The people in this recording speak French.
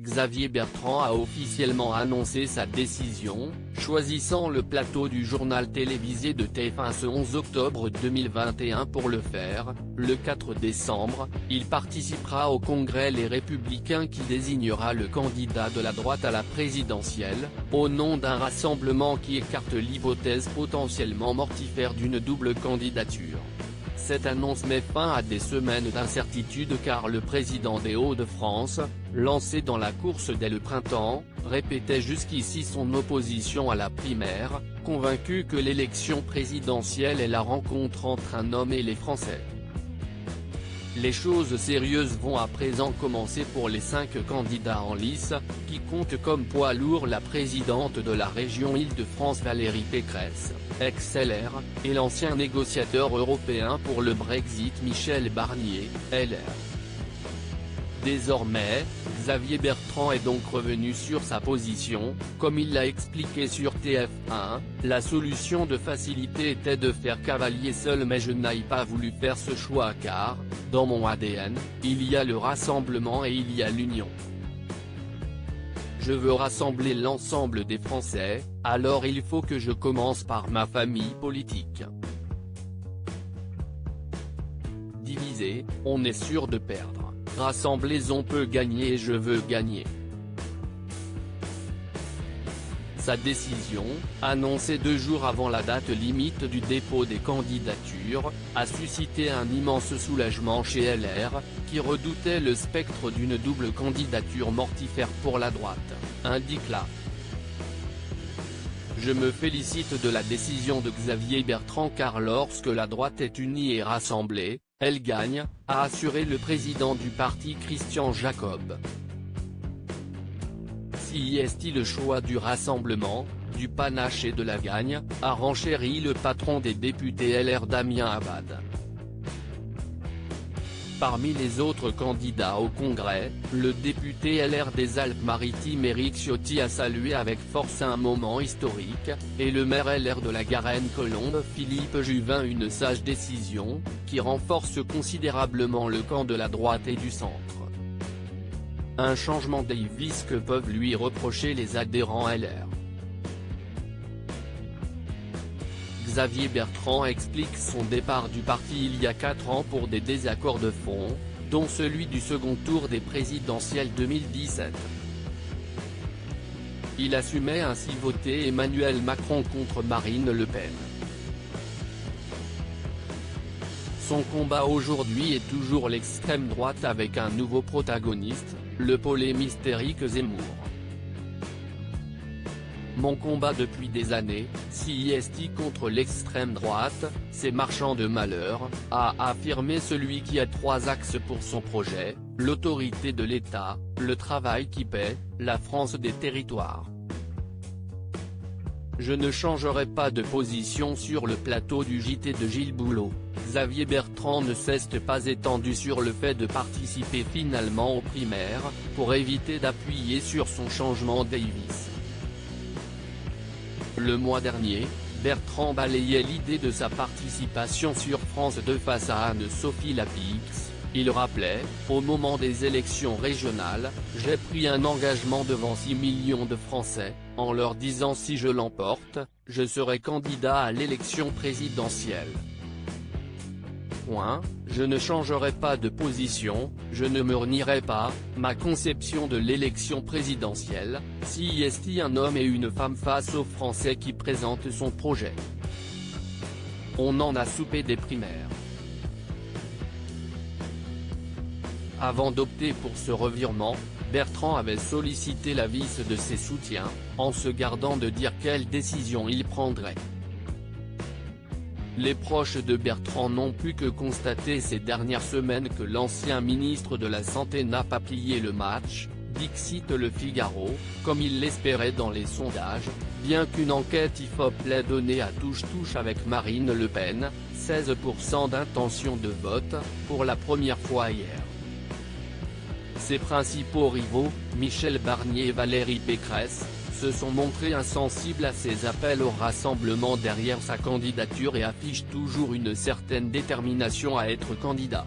Xavier Bertrand a officiellement annoncé sa décision, choisissant le plateau du journal télévisé de TF1 ce 11 octobre 2021 pour le faire. Le 4 décembre, il participera au congrès Les Républicains qui désignera le candidat de la droite à la présidentielle, au nom d'un rassemblement qui écarte l'hypothèse potentiellement mortifère d'une double candidature. Cette annonce met fin à des semaines d'incertitude car le président des Hauts-de-France, lancé dans la course dès le printemps, répétait jusqu'ici son opposition à la primaire, convaincu que l'élection présidentielle est la rencontre entre un homme et les Français. Les choses sérieuses vont à présent commencer pour les 5 candidats en lice, qui comptent comme poids lourd la présidente de la région Île-de-France Valérie Pécresse, ex-LR, et l'ancien négociateur européen pour le Brexit Michel Barnier, LR. Désormais, Xavier Bertrand est donc revenu sur sa position, comme il l'a expliqué sur TF1, la solution de facilité était de faire cavalier seul mais je n'ai pas voulu faire ce choix car, dans mon ADN, il y a le rassemblement et il y a l'union. Je veux rassembler l'ensemble des Français, alors il faut que je commence par ma famille politique. Divisé, on est sûr de perdre. Rassemblés on peut gagner et je veux gagner. Sa décision, annoncée 2 jours avant la date limite du dépôt des candidatures, a suscité un immense soulagement chez LR, qui redoutait le spectre d'une double candidature mortifère pour la droite, indique la. Je me félicite de la décision de Xavier Bertrand car lorsque la droite est unie et rassemblée, elle gagne, a assuré le président du parti Christian Jacob. Si est-il le choix du rassemblement, du panache et de la gagne, a renchéri le patron des députés LR Damien Abad. Parmi les autres candidats au Congrès, le député LR des Alpes-Maritimes Éric Ciotti a salué avec force un moment historique, et le maire LR de la Garenne-Colombes Philippe Juvin une sage décision, qui renforce considérablement le camp de la droite et du centre. Un changement Davis que peuvent lui reprocher les adhérents LR. Xavier Bertrand explique son départ du parti il y a 4 ans pour des désaccords de fond, dont celui du second tour des présidentielles 2017. Il assumait ainsi voter Emmanuel Macron contre Marine Le Pen. Son combat aujourd'hui est toujours l'extrême droite avec un nouveau protagoniste, le polémiste Éric Zemmour. Mon combat depuis des années, si est contre l'extrême droite, c'est marchand de malheur, a affirmé celui qui a 3 axes pour son projet, l'autorité de l'État, le travail qui paie, la France des territoires. Je ne changerai pas de position sur le plateau du JT de Gilles Boulot. Xavier Bertrand ne s'est pas étendu sur le fait de participer finalement aux primaires, pour éviter d'appuyer sur son changement Davis. Le mois dernier, Bertrand balayait l'idée de sa participation sur France 2 face à Anne-Sophie Lapix. Il rappelait, au moment des élections régionales, j'ai pris un engagement devant 6 millions de Français, en leur disant si je l'emporte, je serai candidat à l'élection présidentielle. Je ne changerai pas de position, je ne me renierai pas, ma conception de l'élection présidentielle, si est un homme et une femme face aux Français qui présentent son projet. On en a soupé des primaires. Avant d'opter pour ce revirement, Bertrand avait sollicité l'avis de ses soutiens, en se gardant de dire quelle décision il prendrait. Les proches de Bertrand n'ont pu que constater ces dernières semaines que l'ancien ministre de la Santé n'a pas plié le match, dixit Le Figaro, comme il l'espérait dans les sondages, bien qu'une enquête IFOP l'ait donné à touche-touche avec Marine Le Pen, 16% d'intention de vote, pour la première fois hier. Ses principaux rivaux, Michel Barnier et Valérie Pécresse, se sont montrés insensibles à ses appels au rassemblement derrière sa candidature et affichent toujours une certaine détermination à être candidat.